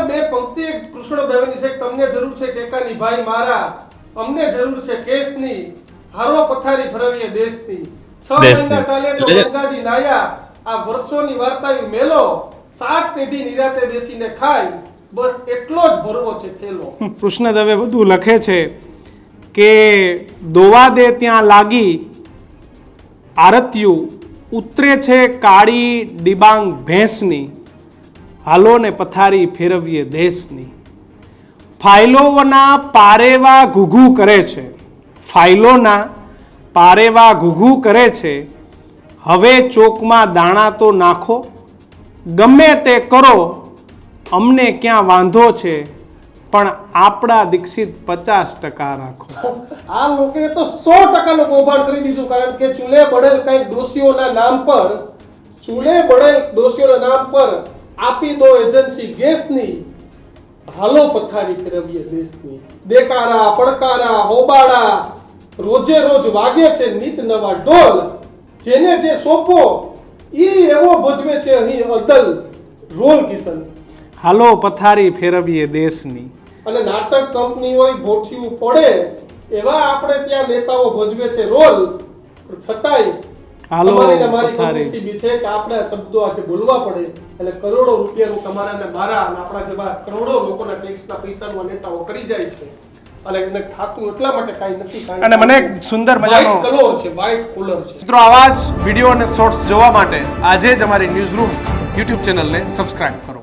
બે પંક્તિ કૃષ્ણદેવની છે. તમને જરૂર છે ટેકાની ભાઈ મારા, અમને જરૂર છે કેસની, હારો પથારી ફરવીએ દેશની. 6 મહિના ચાલે તો ગંગાજી નાયા, આ વર્ષોની વાર્તાયું મેલો, 7 પેઢી નિરાતે બેસીને ખાય, બસ એટલો જ ભરવો છે થેલો. કૃષ્ણદેવે વધુ લખે છે કે દોવા દે ત્યાં લાગી આરત્યું, ઉતરે છે કાળી ડિબાંગ ભેંસની, હાલો ને પથારી ફેરવીએ દેશની. ફાઇલોના પારેવા ઘૂઘુ કરે છે, ફાઇલોના પારેવા ઘૂઘુ કરે છે, હવે ચોકમાં દાણા તો નાખો, ગમે તે કરો અમને ક્યાં વાંધો છે, પણ આપણા દીક્ષિત 50% રાખો. આ લોકોએ તો 100% કૌભાંડ કરી દીધું. કારણ કે ચૂલે બળેલ કઈ દોષીઓના નામ પર, ચૂલે બળેલ દોષીઓના નામ પર આપી દો એજન્સી ગેસની, હાલો પથારી ફેરવીએ દેશની. દેકારા પડકારા હોબાળા રોજે રોજ વાગે છે નીત નવા ઢોલ, જેને જે સોંપો ઈ એવો ભજવે છે અહીં અદલ રોલ કિશન. હાલો પથારી ફેરવીએ દેશની. અને નાટક કંપની હોય ભોઠિયું પડે એવા આપણે ત્યાં નેતાઓ ભજવે છે રોલ, છતાંય હાલો પથારી છે કે આપણે શબ્દો આજે બોલવા પડે એટલે કરોડો રૂપિયાનું તમારા ને મારા અને આપણા જેવા કરોડો લોકોના ટેક્સના પૈસાનો નેતાઓ કરી જાય છે. અને એને થાતું એટલા માટે કાઈ નથી. અને મને એક સુંદર મજાનો કલર છે, વ્હાઇટ કલર છે. મિત્રો આવા જ વિડિયો અને શોર્ટ્સ જોવા માટે આજે જ અમારી ન્યૂઝ રૂમ YouTube ચેનલને સબસ્ક્રાઇબ કરો.